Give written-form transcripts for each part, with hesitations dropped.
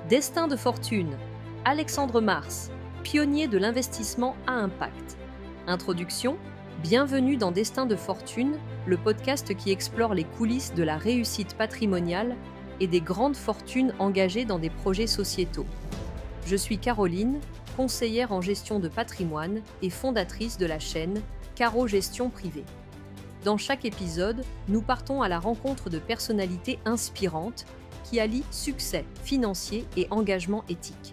Destin de fortune, Alexandre Mars, pionnier de l'investissement à impact. Introduction, bienvenue dans Destin de fortune, le podcast qui explore les coulisses de la réussite patrimoniale et des grandes fortunes engagées dans des projets sociétaux. Je suis Caroline, conseillère en gestion de patrimoine et fondatrice de la chaîne Caro Gestion Privée. Dans chaque épisode, nous partons à la rencontre de personnalités inspirantes qui allient succès financier et engagement éthique.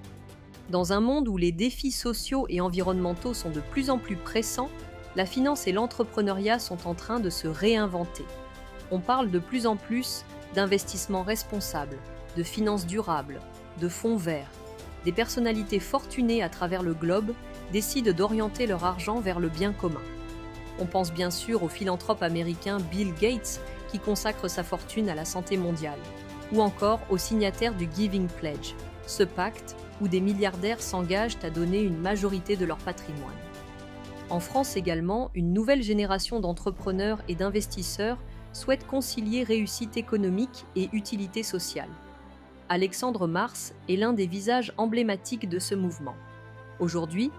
Dans un monde où les défis sociaux et environnementaux sont de plus en plus pressants, la finance et l'entrepreneuriat sont en train de se réinventer. On parle de plus en plus d'investissement responsable, de finances durables, de fonds verts. Des personnalités fortunées à travers le globe décident d'orienter leur argent vers le bien commun. On pense bien sûr au philanthrope américain Bill Gates qui consacre sa fortune à la santé mondiale, ou encore aux signataires du Giving Pledge, ce pacte où des milliardaires s'engagent à donner une majorité de leur patrimoine. En France également, une nouvelle génération d'entrepreneurs et d'investisseurs souhaite concilier réussite économique et utilité sociale. Alexandre Mars est l'un des visages emblématiques de ce mouvement. Aujourd'hui,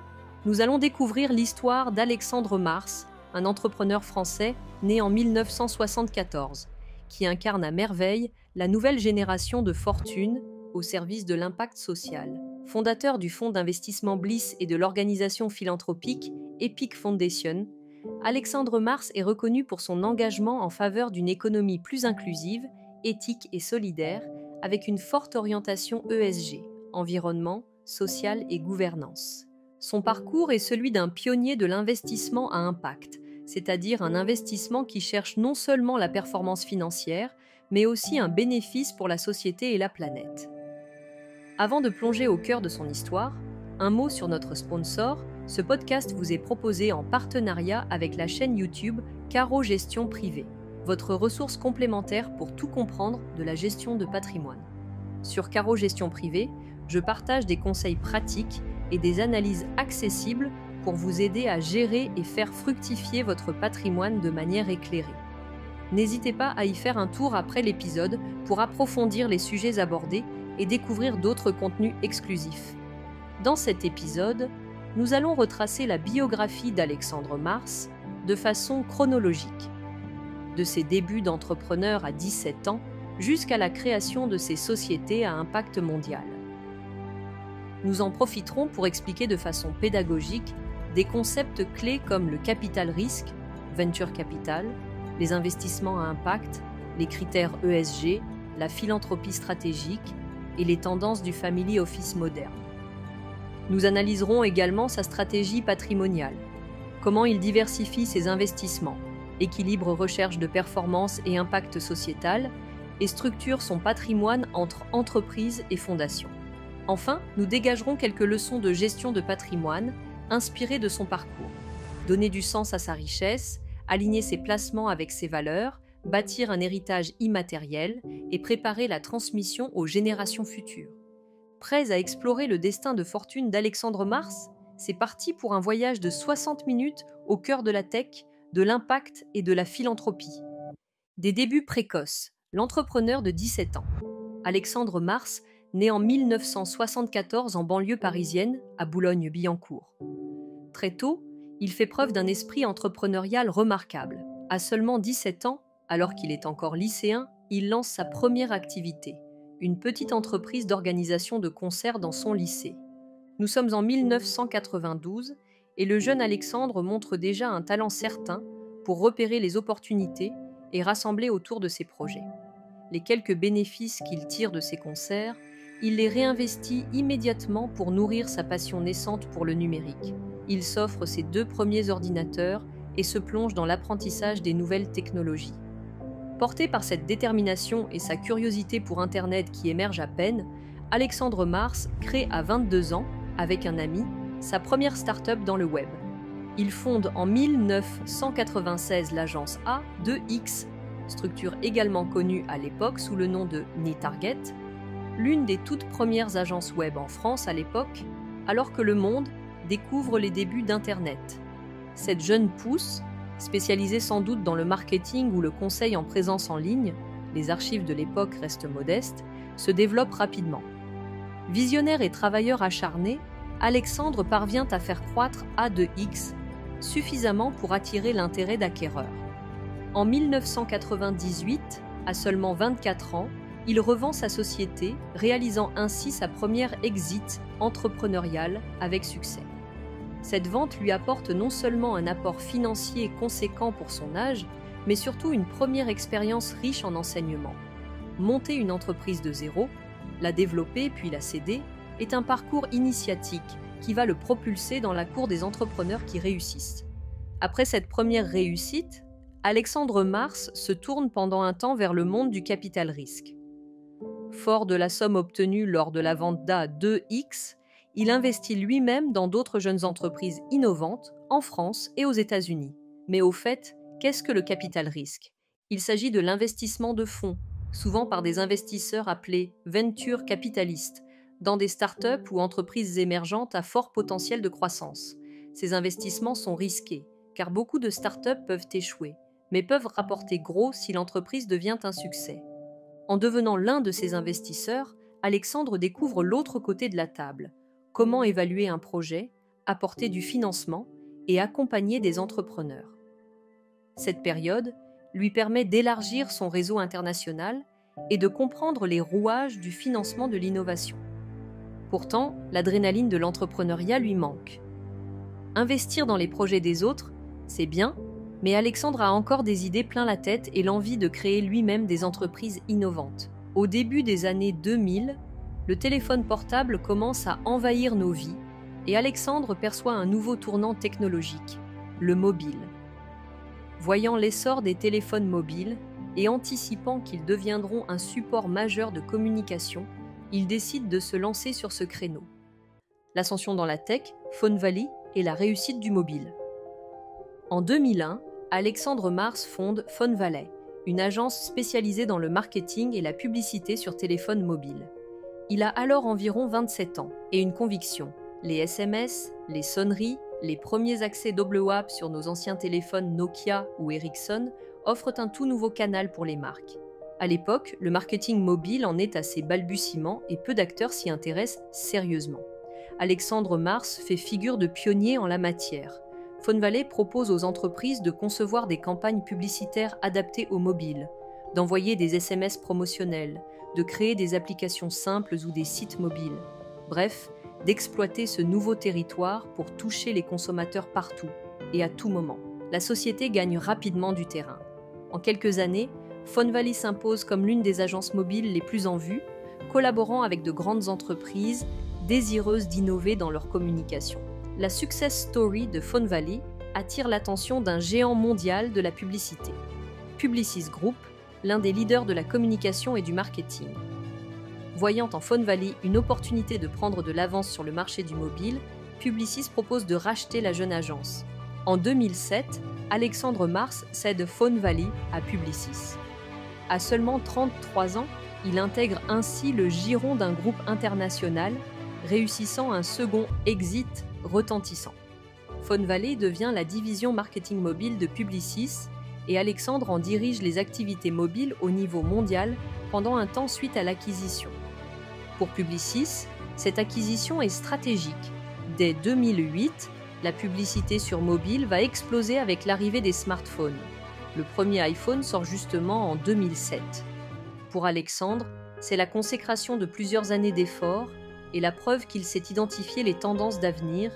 nous allons découvrir l'histoire d'Alexandre Mars, un entrepreneur français né en 1974, qui incarne à merveille la nouvelle génération de fortune au service de l'impact social. Fondateur du fonds d'investissement Bliss et de l'organisation philanthropique Epic Foundation, Alexandre Mars est reconnu pour son engagement en faveur d'une économie plus inclusive, éthique et solidaire, avec une forte orientation ESG, environnement, social et gouvernance. Son parcours est celui d'un pionnier de l'investissement à impact, c'est-à-dire un investissement qui cherche non seulement la performance financière, mais aussi un bénéfice pour la société et la planète. Avant de plonger au cœur de son histoire, un mot sur notre sponsor. Ce podcast vous est proposé en partenariat avec la chaîne YouTube Caro Gestion Privée, votre ressource complémentaire pour tout comprendre de la gestion de patrimoine. Sur Caro Gestion Privée, je partage des conseils pratiques et des analyses accessibles pour vous aider à gérer et faire fructifier votre patrimoine de manière éclairée. N'hésitez pas à y faire un tour après l'épisode pour approfondir les sujets abordés et découvrir d'autres contenus exclusifs. Dans cet épisode, nous allons retracer la biographie d'Alexandre Mars de façon chronologique. De ses débuts d'entrepreneur à 17 ans jusqu'à la création de ses sociétés à impact mondial. Nous en profiterons pour expliquer de façon pédagogique des concepts clés comme le capital risque, venture capital, les investissements à impact, les critères ESG, la philanthropie stratégique et les tendances du family office moderne. Nous analyserons également sa stratégie patrimoniale, comment il diversifie ses investissements, équilibre recherche de performance et impact sociétal, et structure son patrimoine entre entreprises et fondations. Enfin, nous dégagerons quelques leçons de gestion de patrimoine inspirées de son parcours. Donner du sens à sa richesse, aligner ses placements avec ses valeurs, bâtir un héritage immatériel et préparer la transmission aux générations futures. Prêts à explorer le destin de fortune d'Alexandre Mars ? C'est parti pour un voyage de 60 minutes au cœur de la tech, de l'impact et de la philanthropie. Des débuts précoces, l'entrepreneur de 17 ans. Alexandre Mars naît en 1974 en banlieue parisienne, à Boulogne-Billancourt. Très tôt, il fait preuve d'un esprit entrepreneurial remarquable. À seulement 17 ans, alors qu'il est encore lycéen, il lance sa première activité, une petite entreprise d'organisation de concerts dans son lycée. Nous sommes en 1992 et le jeune Alexandre montre déjà un talent certain pour repérer les opportunités et rassembler autour de ses projets. Les quelques bénéfices qu'il tire de ses concerts, il les réinvestit immédiatement pour nourrir sa passion naissante pour le numérique. Il s'offre ses 2 premiers ordinateurs et se plonge dans l'apprentissage des nouvelles technologies. Porté par cette détermination et sa curiosité pour Internet qui émerge à peine, Alexandre Mars crée à 22 ans, avec un ami, sa première start-up dans le web. Il fonde en 1996 l'agence A2X, structure également connue à l'époque sous le nom de NeTarget, l'une des toutes premières agences web en France à l'époque, alors que le monde découvre les débuts d'Internet. Cette jeune pousse, spécialisée sans doute dans le marketing ou le conseil en présence en ligne, les archives de l'époque restent modestes, se développe rapidement. Visionnaire et travailleur acharné, Alexandre parvient à faire croître A de X suffisamment pour attirer l'intérêt d'acquéreurs. En 1998, à seulement 24 ans, il revend sa société, réalisant ainsi sa première exit entrepreneuriale avec succès. Cette vente lui apporte non seulement un apport financier conséquent pour son âge, mais surtout une première expérience riche en enseignements. Monter une entreprise de zéro, la développer puis la céder, est un parcours initiatique qui va le propulser dans la cour des entrepreneurs qui réussissent. Après cette première réussite, Alexandre Mars se tourne pendant un temps vers le monde du capital risque. Fort de la somme obtenue lors de la vente d'A 2X, il investit lui-même dans d'autres jeunes entreprises innovantes en France et aux États-Unis. Mais au fait, qu'est-ce que le capital risque ? Il s'agit de l'investissement de fonds, souvent par des investisseurs appelés venture capitalistes, dans des startups ou entreprises émergentes à fort potentiel de croissance. Ces investissements sont risqués, car beaucoup de startups peuvent échouer, mais peuvent rapporter gros si l'entreprise devient un succès. En devenant l'un de ces investisseurs, Alexandre découvre l'autre côté de la table. Comment évaluer un projet, apporter du financement et accompagner des entrepreneurs. Cette période lui permet d'élargir son réseau international et de comprendre les rouages du financement de l'innovation. Pourtant, l'adrénaline de l'entrepreneuriat lui manque. Investir dans les projets des autres, c'est bien, mais Alexandre a encore des idées plein la tête et l'envie de créer lui-même des entreprises innovantes. Au début des années 2000, le téléphone portable commence à envahir nos vies et Alexandre perçoit un nouveau tournant technologique, le mobile. Voyant l'essor des téléphones mobiles et anticipant qu'ils deviendront un support majeur de communication, il décide de se lancer sur ce créneau. L'ascension dans la tech, Phone Valley et la réussite du mobile. En 2001, Alexandre Mars fonde Phone Valley, une agence spécialisée dans le marketing et la publicité sur téléphone mobile. Il a alors environ 27 ans et une conviction, les SMS, les sonneries, les premiers accès double WAP sur nos anciens téléphones Nokia ou Ericsson offrent un tout nouveau canal pour les marques. À l'époque, le marketing mobile en est à ses balbutiements et peu d'acteurs s'y intéressent sérieusement. Alexandre Mars fait figure de pionnier en la matière. Phone Valley propose aux entreprises de concevoir des campagnes publicitaires adaptées au mobile, d'envoyer des SMS promotionnels, de créer des applications simples ou des sites mobiles. Bref, d'exploiter ce nouveau territoire pour toucher les consommateurs partout et à tout moment. La société gagne rapidement du terrain. En quelques années, Phone Valley s'impose comme l'une des agences mobiles les plus en vue, collaborant avec de grandes entreprises désireuses d'innover dans leur communication. La success story de Phone Valley attire l'attention d'un géant mondial de la publicité, Publicis Group, l'un des leaders de la communication et du marketing. Voyant en Phone Valley une opportunité de prendre de l'avance sur le marché du mobile, Publicis propose de racheter la jeune agence. En 2007, Alexandre Mars cède Phone Valley à Publicis. À seulement 33 ans, il intègre ainsi le giron d'un groupe international, réussissant un second exit retentissant. Phone Valley devient la division marketing mobile de Publicis et Alexandre en dirige les activités mobiles au niveau mondial pendant un temps suite à l'acquisition. Pour Publicis, cette acquisition est stratégique. Dès 2008, la publicité sur mobile va exploser avec l'arrivée des smartphones. Le premier iPhone sort justement en 2007. Pour Alexandre, c'est la consécration de plusieurs années d'efforts et la preuve qu'il sait identifier les tendances d'avenir.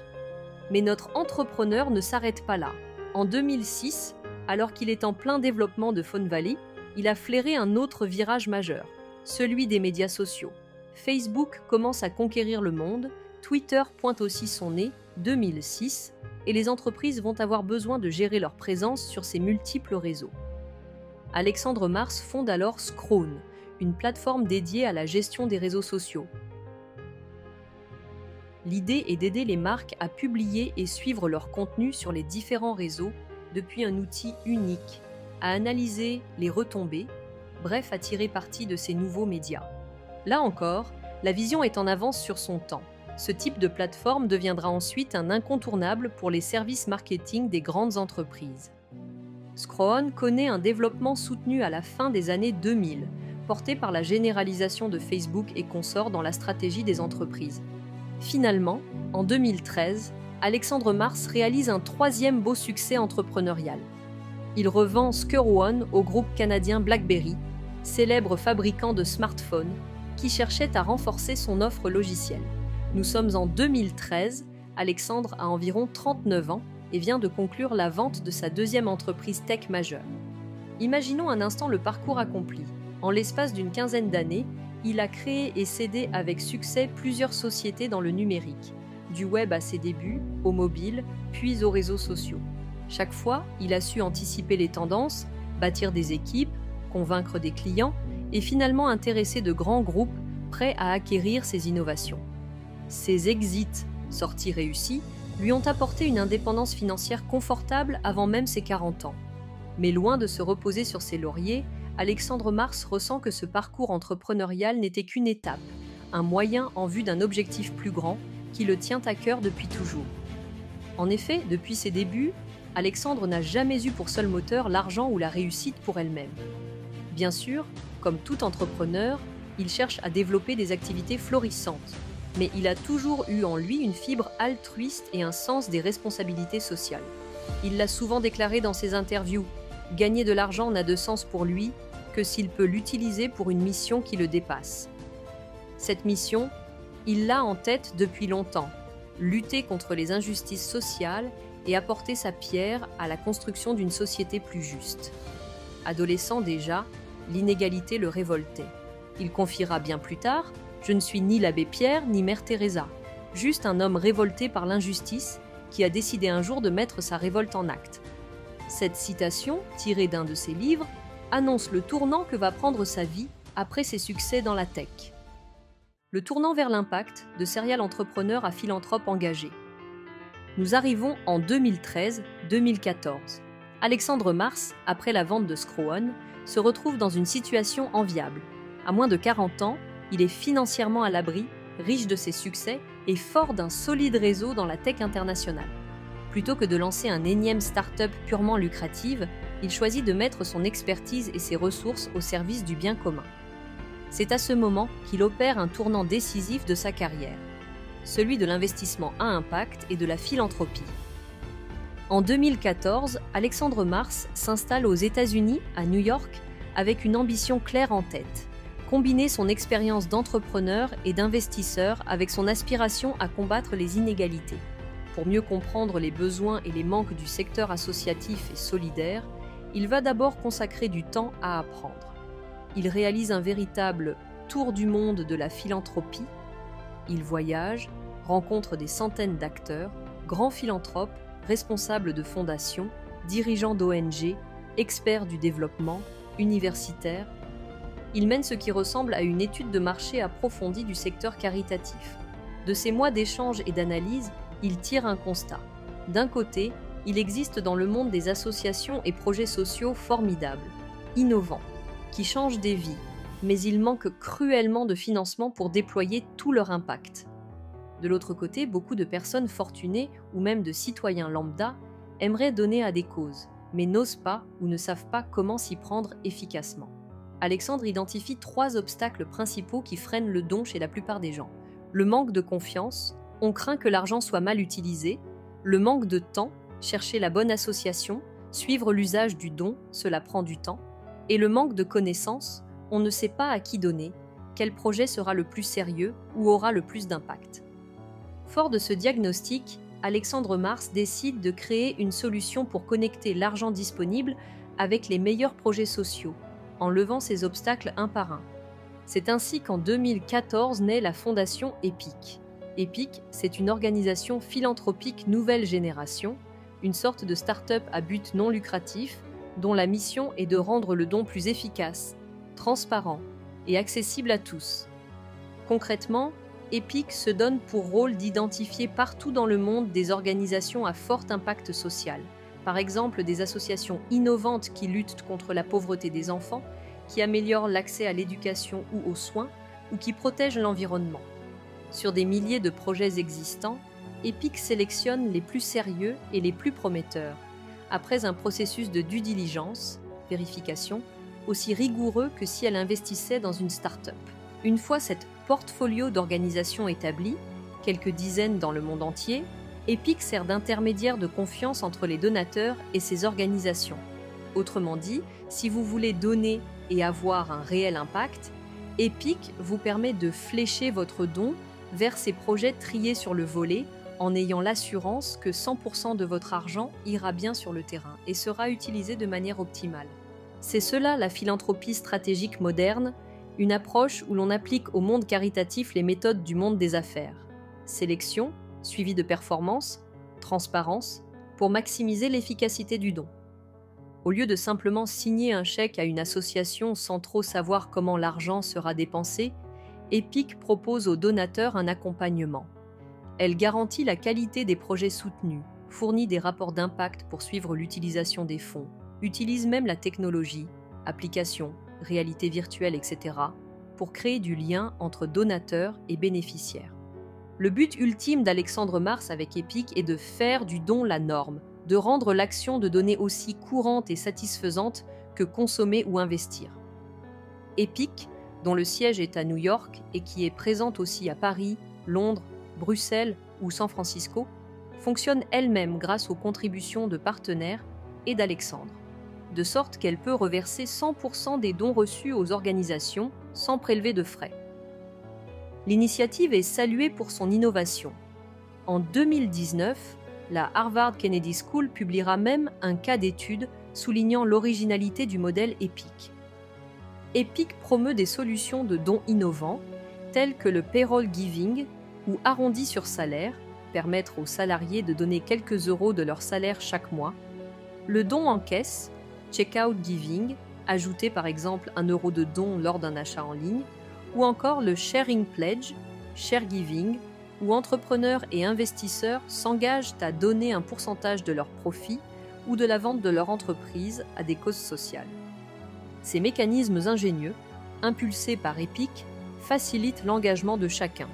Mais notre entrepreneur ne s'arrête pas là. En 2006, alors qu'il est en plein développement de Phone Valley, il a flairé un autre virage majeur, celui des médias sociaux. Facebook commence à conquérir le monde, Twitter pointe aussi son nez, 2006, et les entreprises vont avoir besoin de gérer leur présence sur ces multiples réseaux. Alexandre Mars fonde alors Scrown, une plateforme dédiée à la gestion des réseaux sociaux. L'idée est d'aider les marques à publier et suivre leur contenu sur les différents réseaux depuis un outil unique, à analyser les retombées, bref à tirer parti de ces nouveaux médias. Là encore, la vision est en avance sur son temps. Ce type de plateforme deviendra ensuite un incontournable pour les services marketing des grandes entreprises. Scrown connaît un développement soutenu à la fin des années 2000, portés par la généralisation de Facebook et consorts dans la stratégie des entreprises. Finalement, en 2013, Alexandre Mars réalise un troisième beau succès entrepreneurial. Il revend ScurOne au groupe canadien BlackBerry, célèbre fabricant de smartphones, qui cherchait à renforcer son offre logicielle. Nous sommes en 2013, Alexandre a environ 39 ans et vient de conclure la vente de sa deuxième entreprise tech majeure. Imaginons un instant le parcours accompli. En l'espace d'une quinzaine d'années, il a créé et cédé avec succès plusieurs sociétés dans le numérique, du web à ses débuts, au mobile, puis aux réseaux sociaux. Chaque fois, il a su anticiper les tendances, bâtir des équipes, convaincre des clients et finalement intéresser de grands groupes prêts à acquérir ces innovations. Ses exits, sorties réussies, lui ont apporté une indépendance financière confortable avant même ses 40 ans. Mais loin de se reposer sur ses lauriers, Alexandre Mars ressent que ce parcours entrepreneurial n'était qu'une étape, un moyen en vue d'un objectif plus grand qui le tient à cœur depuis toujours. En effet, depuis ses débuts, Alexandre n'a jamais eu pour seul moteur l'argent ou la réussite pour elle-même. Bien sûr, comme tout entrepreneur, il cherche à développer des activités florissantes, mais il a toujours eu en lui une fibre altruiste et un sens des responsabilités sociales. Il l'a souvent déclaré dans ses interviews, « Gagner de l'argent n'a de sens pour lui que s'il peut l'utiliser pour une mission qui le dépasse. » Cette mission, il l'a en tête depuis longtemps, lutter contre les injustices sociales et apporter sa pierre à la construction d'une société plus juste. Adolescent déjà, l'inégalité le révoltait. Il confiera bien plus tard « Je ne suis ni l'abbé Pierre ni mère Teresa, juste un homme révolté par l'injustice qui a décidé un jour de mettre sa révolte en acte. » Cette citation, tirée d'un de ses livres, annonce le tournant que va prendre sa vie après ses succès dans la tech. Le tournant vers l'impact, de serial entrepreneur à philanthrope engagé. Nous arrivons en 2013-2014. Alexandre Mars, après la vente de ScurOne, se retrouve dans une situation enviable. À moins de 40 ans, il est financièrement à l'abri, riche de ses succès et fort d'un solide réseau dans la tech internationale. Plutôt que de lancer un énième start-up purement lucrative, il choisit de mettre son expertise et ses ressources au service du bien commun. C'est à ce moment qu'il opère un tournant décisif de sa carrière, celui de l'investissement à impact et de la philanthropie. En 2014, Alexandre Mars s'installe aux États-Unis, à New York, avec une ambition claire en tête. Combiner son expérience d'entrepreneur et d'investisseur avec son aspiration à combattre les inégalités. Pour mieux comprendre les besoins et les manques du secteur associatif et solidaire, il va d'abord consacrer du temps à apprendre. Il réalise un véritable tour du monde de la philanthropie. Il voyage, rencontre des centaines d'acteurs, grands philanthropes, responsables de fondations, dirigeants d'ONG, experts du développement, universitaires. Il mène ce qui ressemble à une étude de marché approfondie du secteur caritatif. De ces mois d'échanges et d'analyse, il tire un constat. D'un côté, il existe dans le monde des associations et projets sociaux formidables, innovants, qui changent des vies, mais il manque cruellement de financement pour déployer tout leur impact. De l'autre côté, beaucoup de personnes fortunées ou même de citoyens lambda aimeraient donner à des causes, mais n'osent pas ou ne savent pas comment s'y prendre efficacement. Alexandre identifie 3 obstacles principaux qui freinent le don chez la plupart des gens. Le manque de confiance, on craint que l'argent soit mal utilisé, le manque de temps, chercher la bonne association, suivre l'usage du don, cela prend du temps, et le manque de connaissances, on ne sait pas à qui donner, quel projet sera le plus sérieux ou aura le plus d'impact. Fort de ce diagnostic, Alexandre Mars décide de créer une solution pour connecter l'argent disponible avec les meilleurs projets sociaux, en levant ces obstacles un par un. C'est ainsi qu'en 2014 naît la fondation EPIC. EPIC, c'est une organisation philanthropique nouvelle génération, une sorte de start-up à but non lucratif, dont la mission est de rendre le don plus efficace, transparent et accessible à tous. Concrètement, EPIC se donne pour rôle d'identifier partout dans le monde des organisations à fort impact social, par exemple des associations innovantes qui luttent contre la pauvreté des enfants, qui améliorent l'accès à l'éducation ou aux soins, ou qui protègent l'environnement. Sur des milliers de projets existants, EPIC sélectionne les plus sérieux et les plus prometteurs, après un processus de due diligence, vérification, aussi rigoureux que si elle investissait dans une start-up. Une fois cette portfolio d'organisations établi, quelques dizaines dans le monde entier, Epic sert d'intermédiaire de confiance entre les donateurs et ces organisations. Autrement dit, si vous voulez donner et avoir un réel impact, Epic vous permet de flécher votre don vers ces projets triés sur le volet en ayant l'assurance que 100% de votre argent ira bien sur le terrain et sera utilisé de manière optimale. C'est cela la philanthropie stratégique moderne, une approche où l'on applique au monde caritatif les méthodes du monde des affaires. Sélection, suivi de performance, transparence, pour maximiser l'efficacité du don. Au lieu de simplement signer un chèque à une association sans trop savoir comment l'argent sera dépensé, Epic propose aux donateurs un accompagnement. Elle garantit la qualité des projets soutenus, fournit des rapports d'impact pour suivre l'utilisation des fonds, utilise même la technologie, applications, réalité virtuelle, etc., pour créer du lien entre donateurs et bénéficiaires. Le but ultime d'Alexandre Mars avec Epic est de faire du don la norme, de rendre l'action de donner aussi courante et satisfaisante que consommer ou investir. Epic, dont le siège est à New York et qui est présente aussi à Paris, Londres, Bruxelles ou San Francisco, fonctionne elle-même grâce aux contributions de partenaires et d'Alexandre, de sorte qu'elle peut reverser 100% des dons reçus aux organisations sans prélever de frais. L'initiative est saluée pour son innovation. En 2019, la Harvard Kennedy School publiera même un cas d'étude soulignant l'originalité du modèle Epic. Epic promeut des solutions de dons innovants, telles que le payroll giving, ou arrondi sur salaire, permettre aux salariés de donner quelques euros de leur salaire chaque mois, le don en caisse, checkout giving, ajouter par exemple 1 euro de don lors d'un achat en ligne, ou encore le sharing pledge, share giving, où entrepreneurs et investisseurs s'engagent à donner un pourcentage de leurs profits ou de la vente de leur entreprise à des causes sociales. Ces mécanismes ingénieux, impulsés par Epic, facilitent l'engagement de chacun.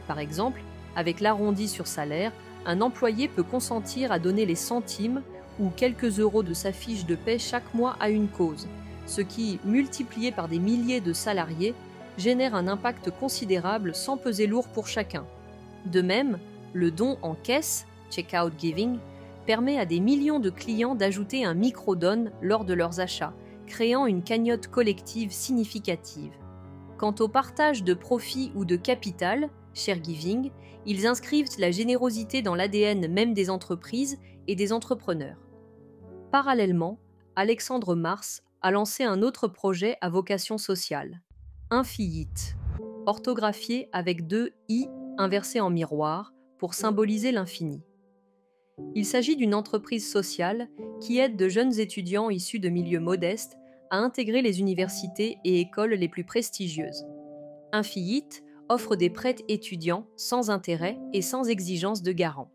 Par exemple, avec l'arrondi sur salaire, un employé peut consentir à donner les centimes ou quelques euros de sa fiche de paie chaque mois à une cause, ce qui, multiplié par des milliers de salariés, génère un impact considérable sans peser lourd pour chacun. De même, le don en caisse, checkout giving, permet à des millions de clients d'ajouter un micro-don lors de leurs achats, créant une cagnotte collective significative. Quant au partage de profits ou de capital, share giving, ils inscrivent la générosité dans l'ADN même des entreprises et des entrepreneurs. Parallèlement, Alexandre Mars a lancé un autre projet à vocation sociale, Infinite, orthographié avec 2 i inversés en miroir pour symboliser l'infini. Il s'agit d'une entreprise sociale qui aide de jeunes étudiants issus de milieux modestes à intégrer les universités et écoles les plus prestigieuses. Infinite offre des prêts étudiants sans intérêt et sans exigence de garant.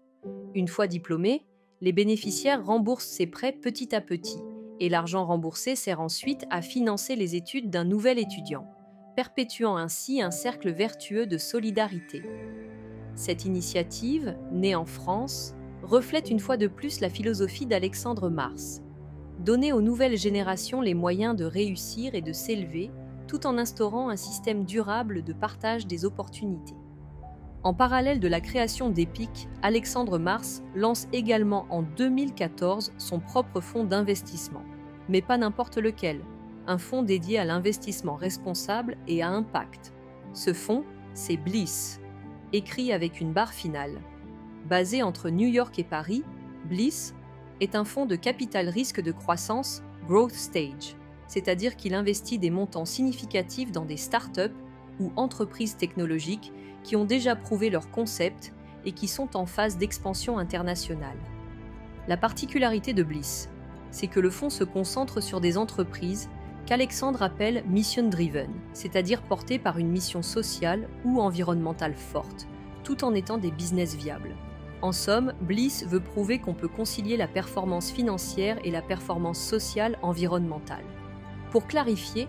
Une fois diplômés, les bénéficiaires remboursent ces prêts petit à petit, et l'argent remboursé sert ensuite à financer les études d'un nouvel étudiant, perpétuant ainsi un cercle vertueux de solidarité. Cette initiative, née en France, reflète une fois de plus la philosophie d'Alexandre Mars. Donner aux nouvelles générations les moyens de réussir et de s'élever, tout en instaurant un système durable de partage des opportunités. En parallèle de la création d'Epic, Alexandre Mars lance également en 2014 son propre fonds d'investissement. Mais pas n'importe lequel, un fonds dédié à l'investissement responsable et à impact. Ce fonds, c'est Bliss, écrit avec une barre finale. Basé entre New York et Paris, Bliss est un fonds de capital risque de croissance Growth Stage, c'est-à-dire qu'il investit des montants significatifs dans des startups ou entreprises technologiques qui ont déjà prouvé leur concept et qui sont en phase d'expansion internationale. La particularité de Bliss, c'est que le fonds se concentre sur des entreprises qu'Alexandre appelle mission-driven, c'est-à-dire portées par une mission sociale ou environnementale forte, tout en étant des business viables. En somme, Bliss veut prouver qu'on peut concilier la performance financière et la performance sociale environnementale. Pour clarifier,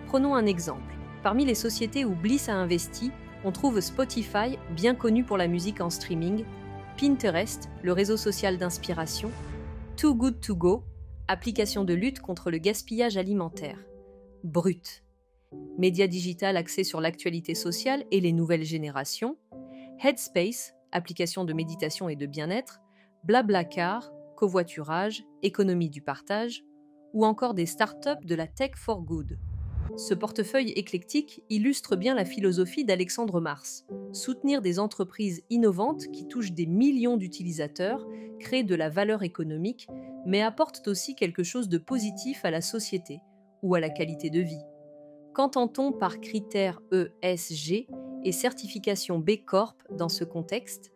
prenons un exemple. Parmi les sociétés où Bliss a investi, on trouve Spotify, bien connu pour la musique en streaming, Pinterest, le réseau social d'inspiration, Too Good To Go, application de lutte contre le gaspillage alimentaire, Brut. Média digital axé sur l'actualité sociale et les nouvelles générations. Headspace, application de méditation et de bien-être. Blablacar, covoiturage, économie du partage. Ou encore des startups de la tech for good. Ce portefeuille éclectique illustre bien la philosophie d'Alexandre Mars. Soutenir des entreprises innovantes qui touchent des millions d'utilisateurs, créent de la valeur économique, mais apportent aussi quelque chose de positif à la société ou à la qualité de vie. Qu'entend-on par critères ESG et certification B Corp dans ce contexte ?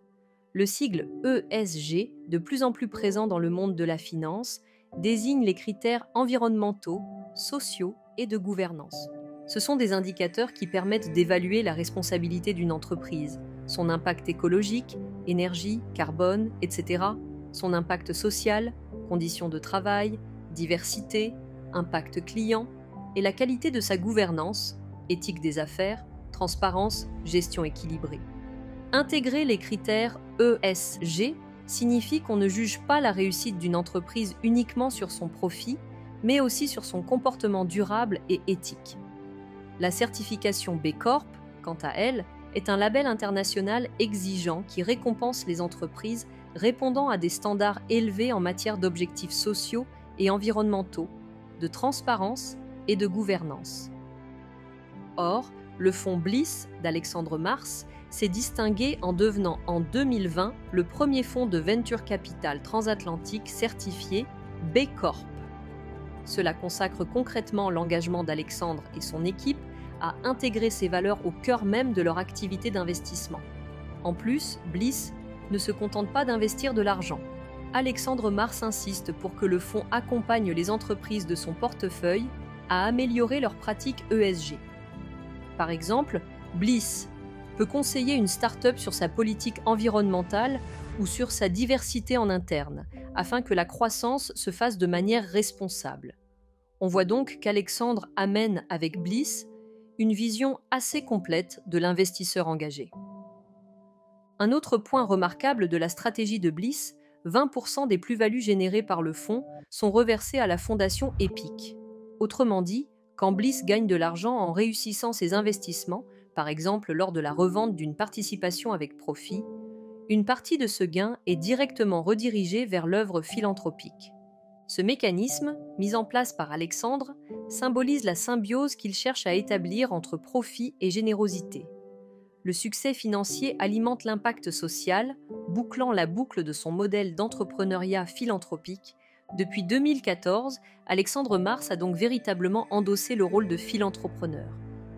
Le sigle ESG, de plus en plus présent dans le monde de la finance, désigne les critères environnementaux, sociaux et de gouvernance. Ce sont des indicateurs qui permettent d'évaluer la responsabilité d'une entreprise, son impact écologique, énergie, carbone, etc., son impact social, conditions de travail, diversité, impact client, et la qualité de sa gouvernance, éthique des affaires, transparence, gestion équilibrée. Intégrer les critères ESG signifie qu'on ne juge pas la réussite d'une entreprise uniquement sur son profit, mais aussi sur son comportement durable et éthique. La certification B Corp, quant à elle, est un label international exigeant qui récompense les entreprises répondant à des standards élevés en matière d'objectifs sociaux et environnementaux, de transparence et de gouvernance. Or, le fonds Bliss d'Alexandre Mars s'est distingué en devenant en 2020 le premier fonds de venture capital transatlantique certifié B Corp. Cela consacre concrètement l'engagement d'Alexandre et son équipe à intégrer ces valeurs au cœur même de leur activité d'investissement. En plus, Bliss ne se contente pas d'investir de l'argent. Alexandre Mars insiste pour que le fonds accompagne les entreprises de son portefeuille à améliorer leurs pratiques ESG. Par exemple, Bliss peut conseiller une start-up sur sa politique environnementale ou sur sa diversité en interne, afin que la croissance se fasse de manière responsable. On voit donc qu'Alexandre amène avec Bliss une vision assez complète de l'investisseur engagé. Un autre point remarquable de la stratégie de Bliss, 20% des plus-values générées par le fonds sont reversées à la fondation EPIC. Autrement dit, quand Bliss gagne de l'argent en réussissant ses investissements, par exemple lors de la revente d'une participation avec profit, une partie de ce gain est directement redirigée vers l'œuvre philanthropique. Ce mécanisme, mis en place par Alexandre, symbolise la symbiose qu'il cherche à établir entre profit et générosité. Le succès financier alimente l'impact social, bouclant la boucle de son modèle d'entrepreneuriat philanthropique. Depuis 2014, Alexandre Mars a donc véritablement endossé le rôle de philanthropreneur,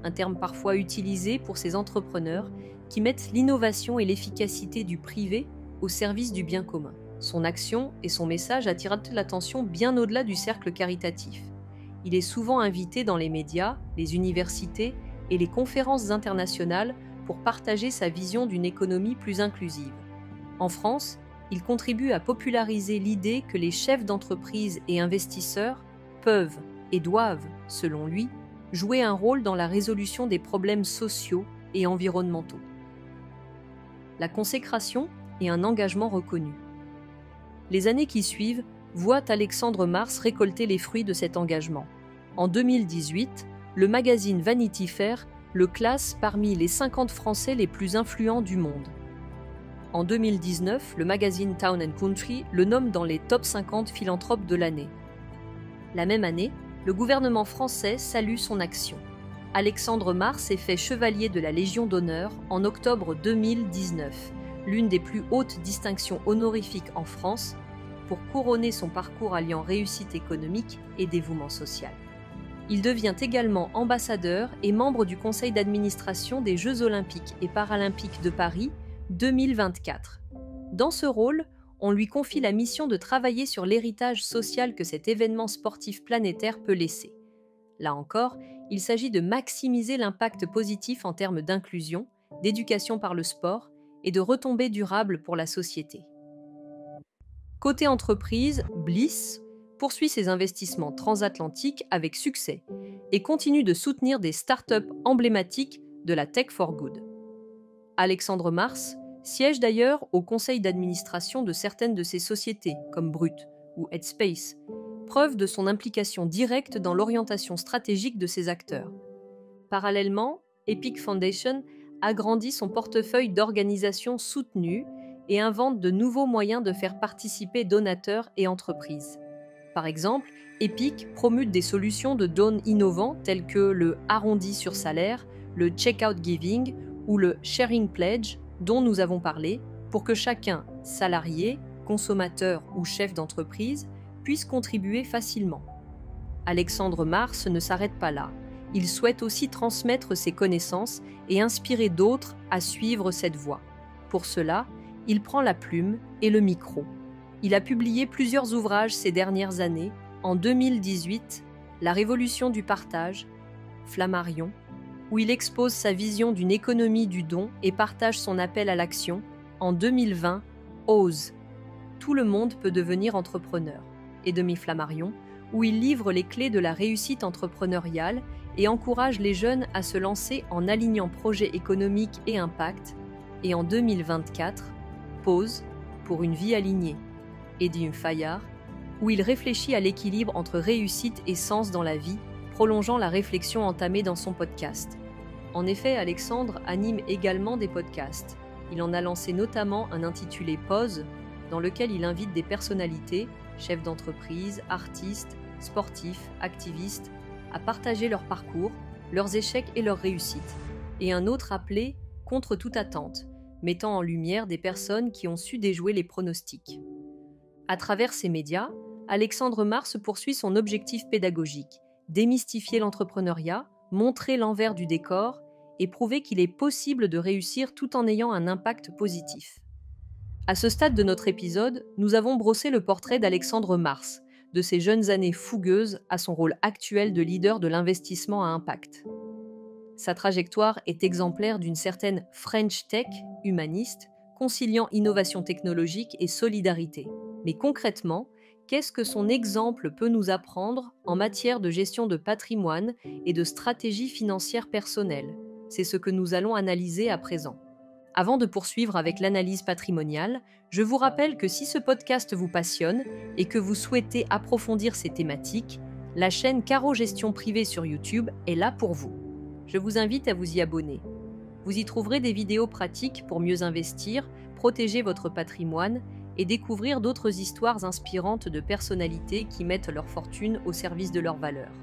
un terme parfois utilisé pour ces entrepreneurs qui mettent l'innovation et l'efficacité du privé au service du bien commun. Son action et son message attirent l'attention bien au-delà du cercle caritatif. Il est souvent invité dans les médias, les universités et les conférences internationales pour partager sa vision d'une économie plus inclusive. En France, il contribue à populariser l'idée que les chefs d'entreprise et investisseurs peuvent et doivent, selon lui, jouer un rôle dans la résolution des problèmes sociaux et environnementaux. La consécration et un engagement reconnu. Les années qui suivent voient Alexandre Mars récolter les fruits de cet engagement. En 2018, le magazine Vanity Fair le classe parmi les 50 Français les plus influents du monde. En 2019, le magazine Town & Country le nomme dans les top 50 philanthropes de l'année. La même année, le gouvernement français salue son action. Alexandre Mars est fait chevalier de la Légion d'honneur en octobre 2019, l'une des plus hautes distinctions honorifiques en France, pour couronner son parcours alliant réussite économique et dévouement social. Il devient également ambassadeur et membre du conseil d'administration des Jeux olympiques et paralympiques de Paris 2024. Dans ce rôle, on lui confie la mission de travailler sur l'héritage social que cet événement sportif planétaire peut laisser. Là encore, il s'agit de maximiser l'impact positif en termes d'inclusion, d'éducation par le sport et de retombées durables pour la société. Côté entreprise, Bliss poursuit ses investissements transatlantiques avec succès et continue de soutenir des startups emblématiques de la tech for good. Alexandre Mars siège d'ailleurs au conseil d'administration de certaines de ces sociétés, comme Brut ou Headspace, preuve de son implication directe dans l'orientation stratégique de ses acteurs. Parallèlement, Epic Foundation agrandit son portefeuille d'organisations soutenues et invente de nouveaux moyens de faire participer donateurs et entreprises. Par exemple, Epic promut des solutions de dons innovants tels que le arrondi sur salaire, le checkout giving ou le sharing pledge dont nous avons parlé, pour que chacun, salarié, consommateur ou chef d'entreprise, puisse contribuer facilement. Alexandre Mars ne s'arrête pas là. Il souhaite aussi transmettre ses connaissances et inspirer d'autres à suivre cette voie. Pour cela, il prend la plume et le micro. Il a publié plusieurs ouvrages ces dernières années. En 2018, La Révolution du partage, Flammarion, où il expose sa vision d'une économie du don et partage son appel à l'action. En 2020, Ose, Tout le monde peut devenir entrepreneur, et Demi-Flammarion, où il livre les clés de la réussite entrepreneuriale et encourage les jeunes à se lancer en alignant projets économiques et impact. Et en 2024, Pause pour une vie alignée, Edim Fayard, où il réfléchit à l'équilibre entre réussite et sens dans la vie, prolongeant la réflexion entamée dans son podcast. En effet, Alexandre anime également des podcasts. Il en a lancé notamment un intitulé Pause, dans lequel il invite des personnalités, chefs d'entreprise, artistes, sportifs, activistes, à partager leur parcours, leurs échecs et leurs réussites, et un autre appelé Contre toute attente, mettant en lumière des personnes qui ont su déjouer les pronostics. À travers ces médias, Alexandre Mars poursuit son objectif pédagogique, démystifier l'entrepreneuriat, montrer l'envers du décor et prouver qu'il est possible de réussir tout en ayant un impact positif. À ce stade de notre épisode, nous avons brossé le portrait d'Alexandre Mars, de ses jeunes années fougueuses à son rôle actuel de leader de l'investissement à impact. Sa trajectoire est exemplaire d'une certaine French Tech humaniste, conciliant innovation technologique et solidarité. Mais concrètement, qu'est-ce que son exemple peut nous apprendre en matière de gestion de patrimoine et de stratégie financière personnelle ? C'est ce que nous allons analyser à présent. Avant de poursuivre avec l'analyse patrimoniale, je vous rappelle que si ce podcast vous passionne et que vous souhaitez approfondir ces thématiques, la chaîne Caro Gestion Privée sur YouTube est là pour vous. Je vous invite à vous y abonner. Vous y trouverez des vidéos pratiques pour mieux investir, protéger votre patrimoine et découvrir d'autres histoires inspirantes de personnalités qui mettent leur fortune au service de leurs valeurs.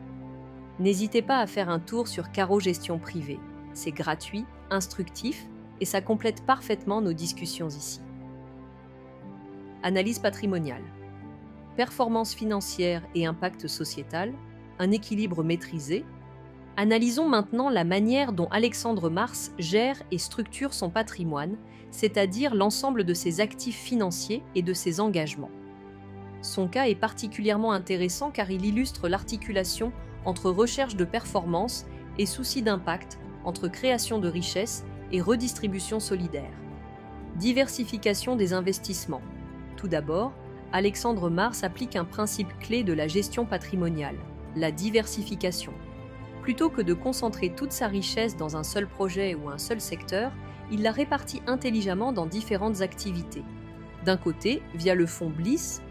N'hésitez pas à faire un tour sur Caro Gestion Privée. C'est gratuit, instructif et ça complète parfaitement nos discussions ici. Analyse patrimoniale. Performance financière et impact sociétal, un équilibre maîtrisé. Analysons maintenant la manière dont Alexandre Mars gère et structure son patrimoine, c'est-à-dire l'ensemble de ses actifs financiers et de ses engagements. Son cas est particulièrement intéressant car il illustre l'articulation entre recherche de performance et souci d'impact, entre création de richesse et redistribution solidaire. Diversification des investissements. Tout d'abord, Alexandre Mars applique un principe clé de la gestion patrimoniale, la diversification. Plutôt que de concentrer toute sa richesse dans un seul projet ou un seul secteur, il la répartit intelligemment dans différentes activités. D'un côté, via le fonds Bliss,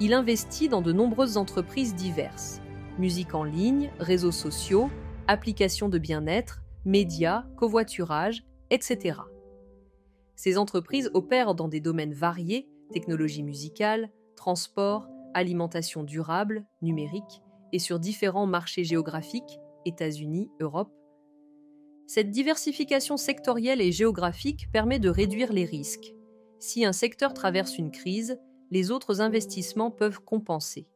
il investit dans de nombreuses entreprises diverses. Musique en ligne, réseaux sociaux, applications de bien-être, médias, covoiturage, etc. Ces entreprises opèrent dans des domaines variés, technologie musicale, transport, alimentation durable, numérique, et sur différents marchés géographiques, États-Unis, Europe. Cette diversification sectorielle et géographique permet de réduire les risques. Si un secteur traverse une crise, les autres investissements peuvent compenser.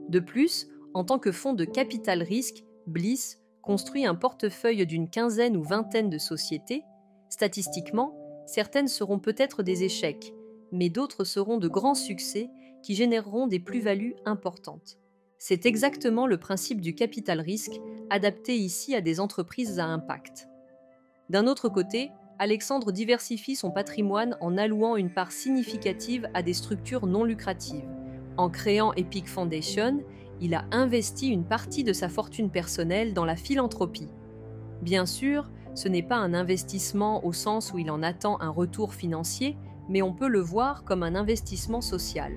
De plus, en tant que fonds de capital risque, Bliss construit un portefeuille d'une quinzaine ou vingtaine de sociétés. Statistiquement, certaines seront peut-être des échecs, mais d'autres seront de grands succès qui généreront des plus-values importantes. C'est exactement le principe du capital risque, adapté ici à des entreprises à impact. D'un autre côté, Alexandre diversifie son patrimoine en allouant une part significative à des structures non lucratives. En créant Epic Foundation, il a investi une partie de sa fortune personnelle dans la philanthropie. Bien sûr, ce n'est pas un investissement au sens où il en attend un retour financier, mais on peut le voir comme un investissement social.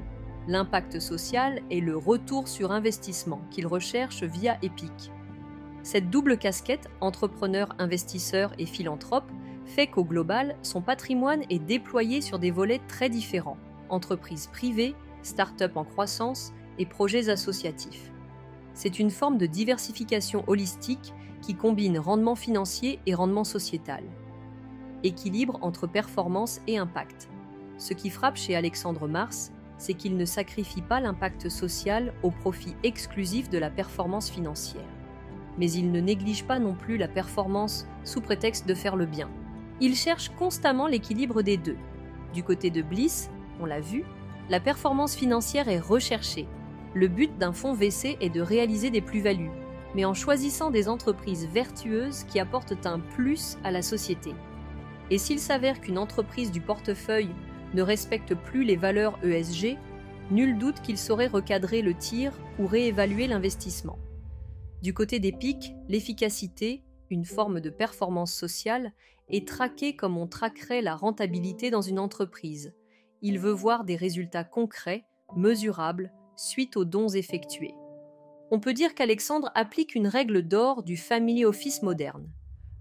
L'impact social est le retour sur investissement qu'il recherche via Epic. Cette double casquette, entrepreneur, investisseur et philanthrope, fait qu'au global, son patrimoine est déployé sur des volets très différents, entreprises privées, start-up en croissance et projets associatifs. C'est une forme de diversification holistique qui combine rendement financier et rendement sociétal. Équilibre entre performance et impact. Ce qui frappe chez Alexandre Mars, c'est qu'il ne sacrifie pas l'impact social au profit exclusif de la performance financière. Mais il ne néglige pas non plus la performance sous prétexte de faire le bien. Il cherche constamment l'équilibre des deux. Du côté de Bliss, on l'a vu, la performance financière est recherchée. Le but d'un fonds VC est de réaliser des plus-values, mais en choisissant des entreprises vertueuses qui apportent un plus à la société. Et s'il s'avère qu'une entreprise du portefeuille ne respecte plus les valeurs ESG, nul doute qu'il saurait recadrer le tir ou réévaluer l'investissement. Du côté d'Epic, l'efficacité, une forme de performance sociale, est traquée comme on traquerait la rentabilité dans une entreprise. Il veut voir des résultats concrets, mesurables, suite aux dons effectués. On peut dire qu'Alexandre applique une règle d'or du family office moderne.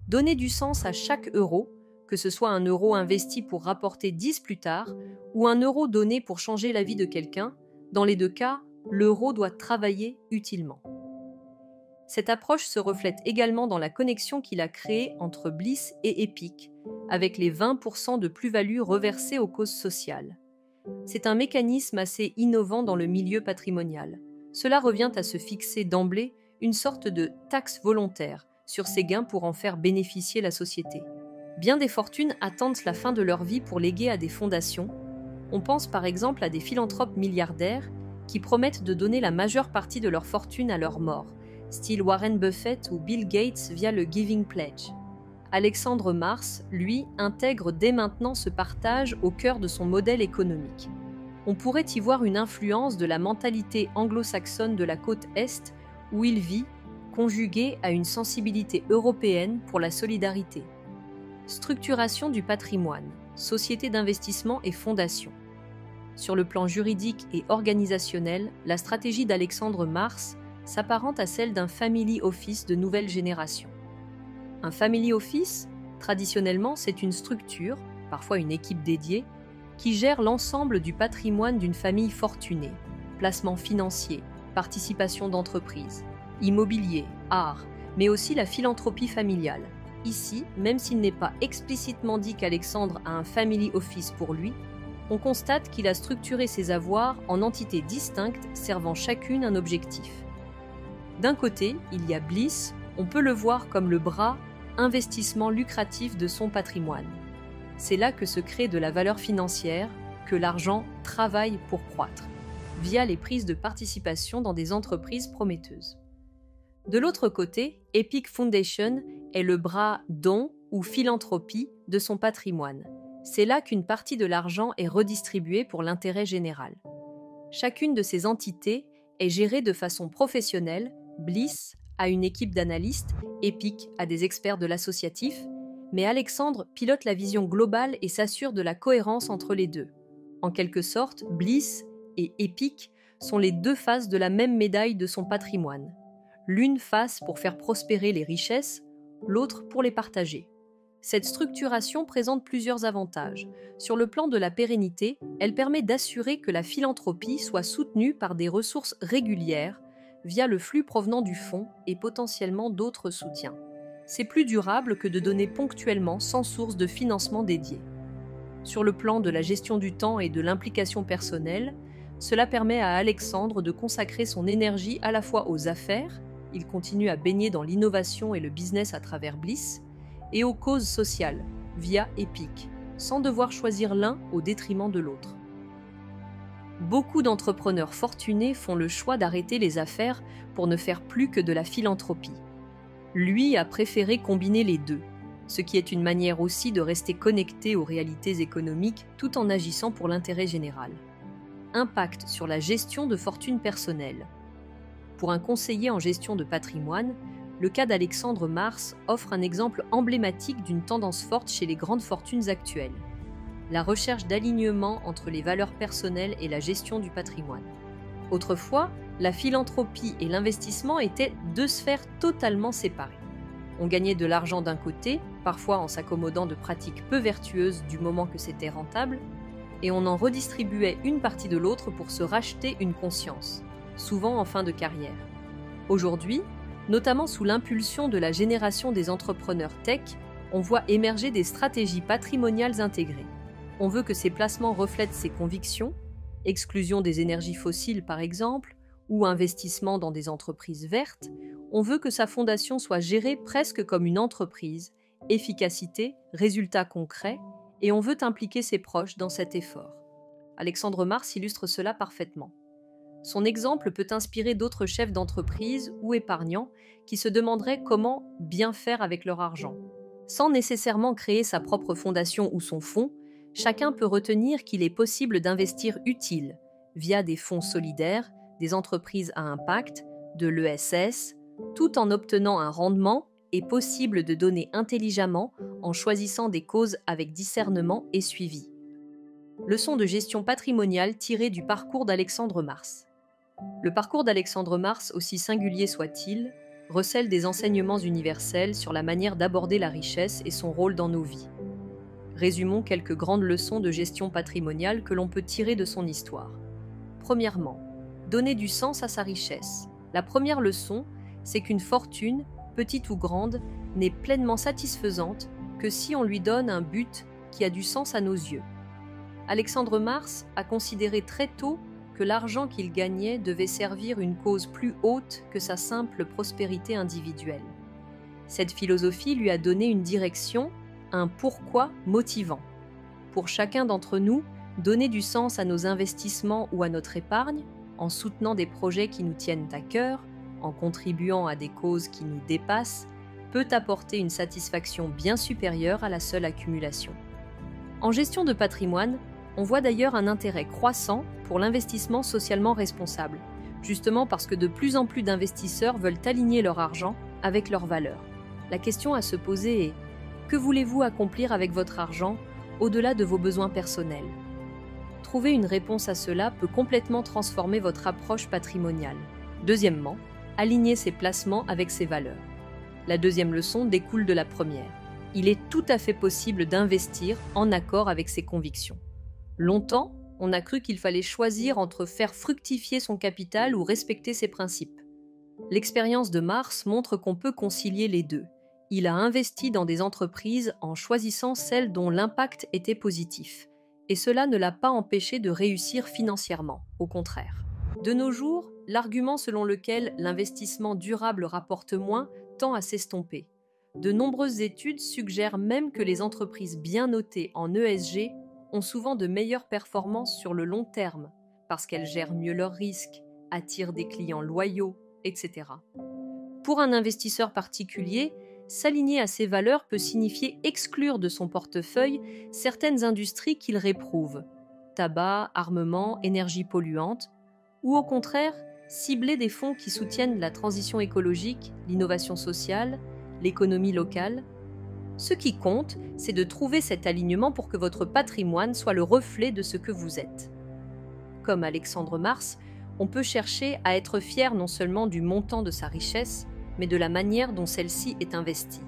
Donner du sens à chaque euro, que ce soit un euro investi pour rapporter 10 plus tard, ou un euro donné pour changer la vie de quelqu'un, dans les deux cas, l'euro doit travailler utilement. Cette approche se reflète également dans la connexion qu'il a créée entre Bliss et Epic, avec les 20% de plus-value reversés aux causes sociales. C'est un mécanisme assez innovant dans le milieu patrimonial. Cela revient à se fixer d'emblée une sorte de taxe volontaire sur ces gains pour en faire bénéficier la société. Bien des fortunes attendent la fin de leur vie pour léguer à des fondations. On pense par exemple à des philanthropes milliardaires qui promettent de donner la majeure partie de leur fortune à leur mort, style Warren Buffett ou Bill Gates via le Giving Pledge. Alexandre Mars, lui, intègre dès maintenant ce partage au cœur de son modèle économique. On pourrait y voir une influence de la mentalité anglo-saxonne de la côte Est où il vit, conjuguée à une sensibilité européenne pour la solidarité. Structuration du patrimoine, société d'investissement et fondation. Sur le plan juridique et organisationnel, la stratégie d'Alexandre Mars s'apparente à celle d'un family office de nouvelle génération. Un family office, traditionnellement, c'est une structure, parfois une équipe dédiée, qui gère l'ensemble du patrimoine d'une famille fortunée, placements financiers, participation d'entreprises, immobilier, art, mais aussi la philanthropie familiale. Ici, même s'il n'est pas explicitement dit qu'Alexandre a un family office pour lui, on constate qu'il a structuré ses avoirs en entités distinctes servant chacune un objectif. D'un côté, il y a Bliss, on peut le voir comme le bras investissement lucratif de son patrimoine. C'est là que se crée de la valeur financière, que l'argent travaille pour croître, via les prises de participation dans des entreprises prometteuses. De l'autre côté, Epic Foundation est le bras don ou philanthropie de son patrimoine. C'est là qu'une partie de l'argent est redistribuée pour l'intérêt général. Chacune de ces entités est gérée de façon professionnelle. Bliss a une équipe d'analystes, Epic a des experts de l'associatif, mais Alexandre pilote la vision globale et s'assure de la cohérence entre les deux. En quelque sorte, Bliss et Epic sont les deux faces de la même médaille de son patrimoine. L'une face pour faire prospérer les richesses, l'autre pour les partager. Cette structuration présente plusieurs avantages. Sur le plan de la pérennité, elle permet d'assurer que la philanthropie soit soutenue par des ressources régulières via le flux provenant du fonds et potentiellement d'autres soutiens. C'est plus durable que de donner ponctuellement sans source de financement dédiée. Sur le plan de la gestion du temps et de l'implication personnelle, cela permet à Alexandre de consacrer son énergie à la fois aux affaires, il continue à baigner dans l'innovation et le business à travers Bliss, et aux causes sociales, via Epic, sans devoir choisir l'un au détriment de l'autre. Beaucoup d'entrepreneurs fortunés font le choix d'arrêter les affaires pour ne faire plus que de la philanthropie. Lui a préféré combiner les deux, ce qui est une manière aussi de rester connecté aux réalités économiques tout en agissant pour l'intérêt général. Impact sur la gestion de fortune personnelle. Pour un conseiller en gestion de patrimoine, le cas d'Alexandre Mars offre un exemple emblématique d'une tendance forte chez les grandes fortunes actuelles. la recherche d'alignement entre les valeurs personnelles et la gestion du patrimoine. Autrefois, la philanthropie et l'investissement étaient deux sphères totalement séparées. On gagnait de l'argent d'un côté, parfois en s'accommodant de pratiques peu vertueuses du moment que c'était rentable, et on en redistribuait une partie de l'autre pour se racheter une conscience, souvent en fin de carrière. Aujourd'hui, notamment sous l'impulsion de la génération des entrepreneurs tech, on voit émerger des stratégies patrimoniales intégrées. On veut que ces placements reflètent ses convictions, exclusion des énergies fossiles par exemple, ou investissement dans des entreprises vertes. On veut que sa fondation soit gérée presque comme une entreprise, efficacité, résultats concrets, et on veut impliquer ses proches dans cet effort. Alexandre Mars illustre cela parfaitement. Son exemple peut inspirer d'autres chefs d'entreprise ou épargnants qui se demanderaient comment bien faire avec leur argent. Sans nécessairement créer sa propre fondation ou son fonds, chacun peut retenir qu'il est possible d'investir utile, via des fonds solidaires, des entreprises à impact, de l'ESS, tout en obtenant un rendement est possible de donner intelligemment en choisissant des causes avec discernement et suivi. Leçon de gestion patrimoniale tirée du parcours d'Alexandre Mars. Le parcours d'Alexandre Mars, aussi singulier soit-il, recèle des enseignements universels sur la manière d'aborder la richesse et son rôle dans nos vies. Résumons quelques grandes leçons de gestion patrimoniale que l'on peut tirer de son histoire. Premièrement, donner du sens à sa richesse. La première leçon, c'est qu'une fortune, petite ou grande, n'est pleinement satisfaisante que si on lui donne un but qui a du sens à nos yeux. Alexandre Mars a considéré très tôt que l'argent qu'il gagnait devait servir une cause plus haute que sa simple prospérité individuelle. Cette philosophie lui a donné une direction, un pourquoi motivant. Pour chacun d'entre nous, donner du sens à nos investissements ou à notre épargne, en soutenant des projets qui nous tiennent à cœur, en contribuant à des causes qui nous dépassent, peut apporter une satisfaction bien supérieure à la seule accumulation. En gestion de patrimoine, on voit d'ailleurs un intérêt croissant pour l'investissement socialement responsable, justement parce que de plus en plus d'investisseurs veulent aligner leur argent avec leurs valeurs. La question à se poser est: que voulez-vous accomplir avec votre argent au-delà de vos besoins personnels ? Trouver une réponse à cela peut complètement transformer votre approche patrimoniale. Deuxièmement, aligner ses placements avec ses valeurs. La deuxième leçon découle de la première. Il est tout à fait possible d'investir en accord avec ses convictions. Longtemps, on a cru qu'il fallait choisir entre faire fructifier son capital ou respecter ses principes. L'expérience de Mars montre qu'on peut concilier les deux. Il a investi dans des entreprises en choisissant celles dont l'impact était positif. Et cela ne l'a pas empêché de réussir financièrement, au contraire. De nos jours, l'argument selon lequel l'investissement durable rapporte moins tend à s'estomper. De nombreuses études suggèrent même que les entreprises bien notées en ESG ont souvent de meilleures performances sur le long terme, parce qu'elles gèrent mieux leurs risques, attirent des clients loyaux, etc. Pour un investisseur particulier, s'aligner à ces valeurs peut signifier exclure de son portefeuille certaines industries qu'il réprouve, tabac, armement, énergie polluante, ou au contraire, cibler des fonds qui soutiennent la transition écologique, l'innovation sociale, l'économie locale. Ce qui compte, c'est de trouver cet alignement pour que votre patrimoine soit le reflet de ce que vous êtes. Comme Alexandre Mars, on peut chercher à être fier non seulement du montant de sa richesse, mais de la manière dont celle-ci est investie.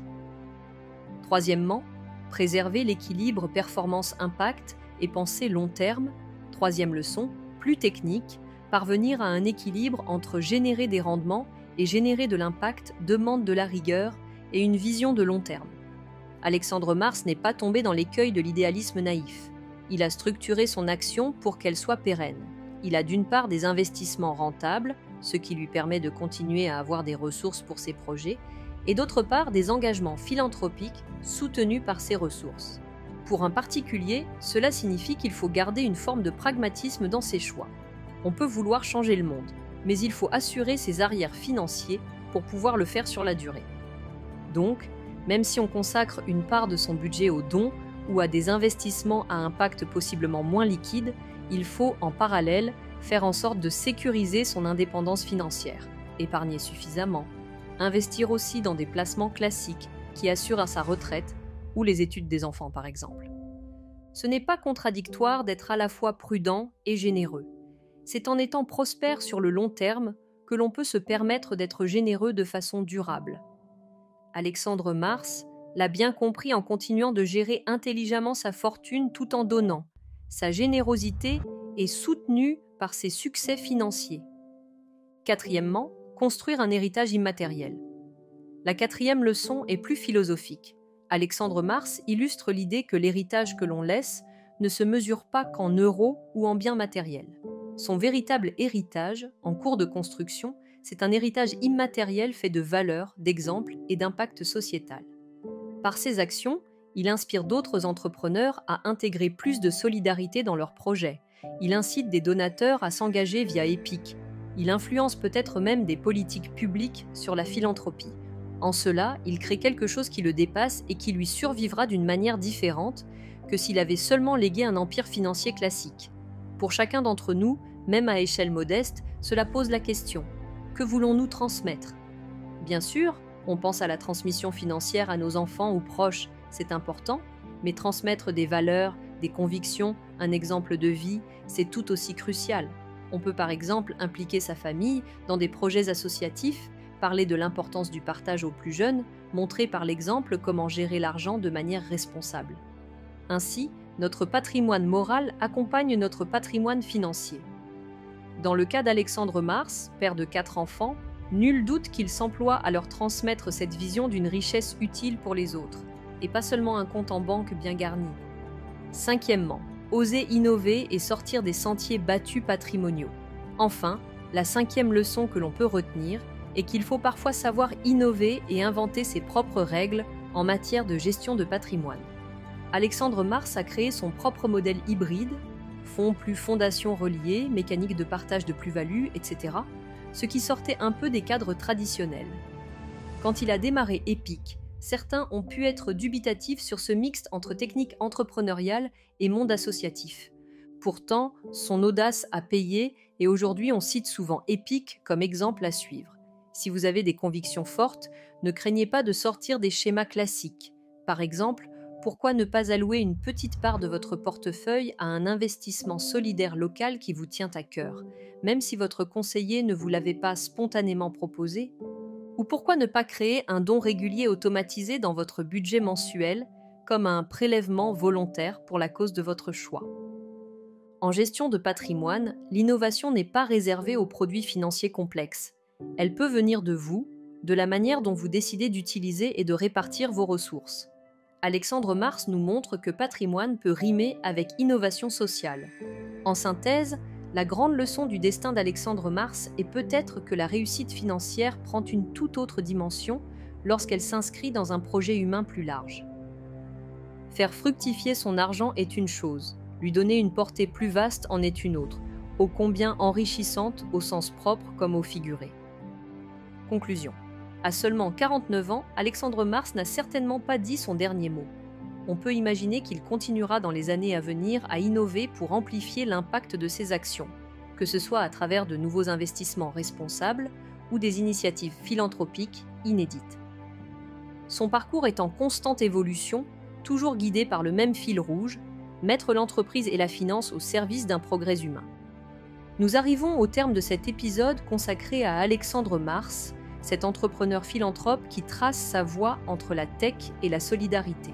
Troisièmement, préserver l'équilibre performance-impact et penser long terme. Troisième leçon, plus technique, parvenir à un équilibre entre générer des rendements et générer de l'impact demande de la rigueur et une vision de long terme. Alexandre Mars n'est pas tombé dans l'écueil de l'idéalisme naïf. Il a structuré son action pour qu'elle soit pérenne. Il a d'une part des investissements rentables, ce qui lui permet de continuer à avoir des ressources pour ses projets, et d'autre part des engagements philanthropiques soutenus par ces ressources. Pour un particulier, cela signifie qu'il faut garder une forme de pragmatisme dans ses choix. On peut vouloir changer le monde, mais il faut assurer ses arrières financiers pour pouvoir le faire sur la durée. Donc, même si on consacre une part de son budget aux dons ou à des investissements à impact possiblement moins liquide, il faut, en parallèle, faire en sorte de sécuriser son indépendance financière, épargner suffisamment, investir aussi dans des placements classiques qui assurent à sa retraite ou les études des enfants par exemple. Ce n'est pas contradictoire d'être à la fois prudent et généreux. C'est en étant prospère sur le long terme que l'on peut se permettre d'être généreux de façon durable. Alexandre Mars l'a bien compris en continuant de gérer intelligemment sa fortune tout en donnant. Sa générosité est soutenue par ses succès financiers. Quatrièmement, construire un héritage immatériel. La quatrième leçon est plus philosophique. Alexandre Mars illustre l'idée que l'héritage que l'on laisse ne se mesure pas qu'en euros ou en biens matériels. Son véritable héritage, en cours de construction, c'est un héritage immatériel fait de valeurs, d'exemples et d'impact sociétal. Par ses actions, il inspire d'autres entrepreneurs à intégrer plus de solidarité dans leurs projets. Il incite des donateurs à s'engager via EPIC. Il influence peut-être même des politiques publiques sur la philanthropie. En cela, il crée quelque chose qui le dépasse et qui lui survivra d'une manière différente que s'il avait seulement légué un empire financier classique. Pour chacun d'entre nous, même à échelle modeste, cela pose la question : que voulons-nous transmettre ? Bien sûr, on pense à la transmission financière à nos enfants ou proches, c'est important, mais transmettre des valeurs, des convictions, un exemple de vie, c'est tout aussi crucial. On peut par exemple impliquer sa famille dans des projets associatifs, parler de l'importance du partage aux plus jeunes, montrer par l'exemple comment gérer l'argent de manière responsable. Ainsi, notre patrimoine moral accompagne notre patrimoine financier. Dans le cas d'Alexandre Mars, père de 4 enfants, nul doute qu'il s'emploie à leur transmettre cette vision d'une richesse utile pour les autres, et pas seulement un compte en banque bien garni. Cinquièmement, oser innover et sortir des sentiers battus patrimoniaux. Enfin, la 5e leçon que l'on peut retenir est qu'il faut parfois savoir innover et inventer ses propres règles en matière de gestion de patrimoine. Alexandre Mars a créé son propre modèle hybride, fonds plus fondations reliées, mécanique de partage de plus-value, etc., ce qui sortait un peu des cadres traditionnels. Quand il a démarré EPIC, certains ont pu être dubitatifs sur ce mixte entre technique entrepreneuriale et monde associatif. Pourtant, son audace a payé et aujourd'hui on cite souvent EPIC comme exemple à suivre. Si vous avez des convictions fortes, ne craignez pas de sortir des schémas classiques. Par exemple, pourquoi ne pas allouer une petite part de votre portefeuille à un investissement solidaire local qui vous tient à cœur, même si votre conseiller ne vous l'avait pas spontanément proposé ? Ou pourquoi ne pas créer un don régulier automatisé dans votre budget mensuel, comme un prélèvement volontaire pour la cause de votre choix ? En gestion de patrimoine, l'innovation n'est pas réservée aux produits financiers complexes. Elle peut venir de vous, de la manière dont vous décidez d'utiliser et de répartir vos ressources. Alexandre Mars nous montre que patrimoine peut rimer avec innovation sociale. En synthèse, la grande leçon du destin d'Alexandre Mars est peut-être que la réussite financière prend une toute autre dimension lorsqu'elle s'inscrit dans un projet humain plus large. Faire fructifier son argent est une chose, lui donner une portée plus vaste en est une autre, ô combien enrichissante au sens propre comme au figuré. Conclusion. À seulement 49 ans, Alexandre Mars n'a certainement pas dit son dernier mot. On peut imaginer qu'il continuera dans les années à venir à innover pour amplifier l'impact de ses actions, que ce soit à travers de nouveaux investissements responsables ou des initiatives philanthropiques inédites. Son parcours est en constante évolution, toujours guidé par le même fil rouge, mettre l'entreprise et la finance au service d'un progrès humain. Nous arrivons au terme de cet épisode consacré à Alexandre Mars, cet entrepreneur philanthrope qui trace sa voie entre la tech et la solidarité.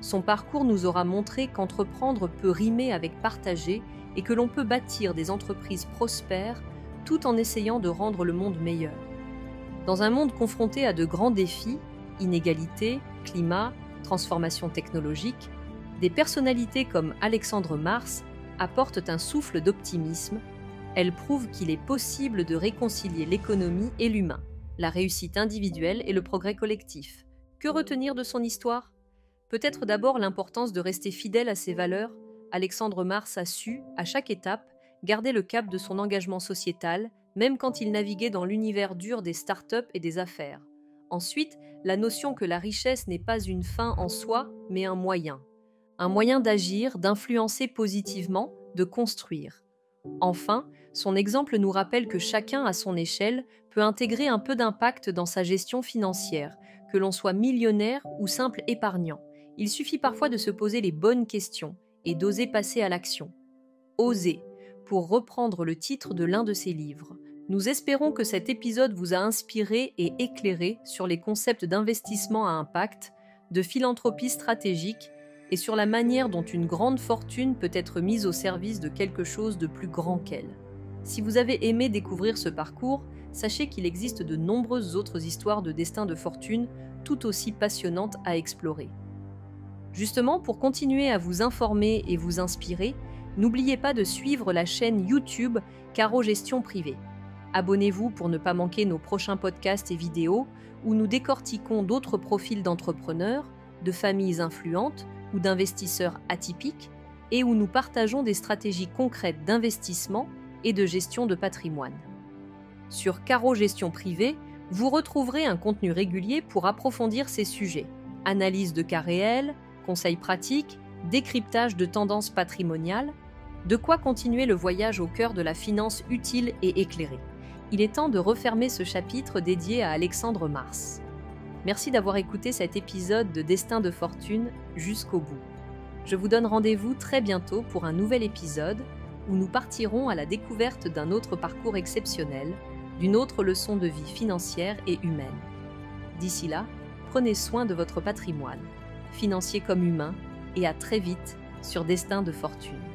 Son parcours nous aura montré qu'entreprendre peut rimer avec partager et que l'on peut bâtir des entreprises prospères tout en essayant de rendre le monde meilleur. Dans un monde confronté à de grands défis, inégalités, climat, transformation technologique, des personnalités comme Alexandre Mars apportent un souffle d'optimisme. Elles prouvent qu'il est possible de réconcilier l'économie et l'humain, la réussite individuelle et le progrès collectif. Que retenir de son histoire ? Peut-être d'abord l'importance de rester fidèle à ses valeurs. Alexandre Mars a su, à chaque étape, garder le cap de son engagement sociétal, même quand il naviguait dans l'univers dur des startups et des affaires. Ensuite, la notion que la richesse n'est pas une fin en soi, mais un moyen d'agir, d'influencer positivement, de construire. Enfin, son exemple nous rappelle que chacun, à son échelle, peut intégrer un peu d'impact dans sa gestion financière, que l'on soit millionnaire ou simple épargnant. Il suffit parfois de se poser les bonnes questions et d'oser passer à l'action. Oser, pour reprendre le titre de l'un de ses livres. Nous espérons que cet épisode vous a inspiré et éclairé sur les concepts d'investissement à impact, de philanthropie stratégique et sur la manière dont une grande fortune peut être mise au service de quelque chose de plus grand qu'elle. Si vous avez aimé découvrir ce parcours, sachez qu'il existe de nombreuses autres histoires de destin de fortune tout aussi passionnantes à explorer. Justement, pour continuer à vous informer et vous inspirer, n'oubliez pas de suivre la chaîne YouTube Caro Gestion Privée. Abonnez-vous pour ne pas manquer nos prochains podcasts et vidéos où nous décortiquons d'autres profils d'entrepreneurs, de familles influentes ou d'investisseurs atypiques et où nous partageons des stratégies concrètes d'investissement et de gestion de patrimoine. Sur Caro Gestion Privée, vous retrouverez un contenu régulier pour approfondir ces sujets. Analyse de cas réels, conseils pratiques, décryptage de tendances patrimoniales, de quoi continuer le voyage au cœur de la finance utile et éclairée. Il est temps de refermer ce chapitre dédié à Alexandre Mars. Merci d'avoir écouté cet épisode de Destin de Fortune jusqu'au bout. Je vous donne rendez-vous très bientôt pour un nouvel épisode où nous partirons à la découverte d'un autre parcours exceptionnel, d'une autre leçon de vie financière et humaine. D'ici là, prenez soin de votre patrimoine, financier comme humain, et à très vite sur Destin de Fortune.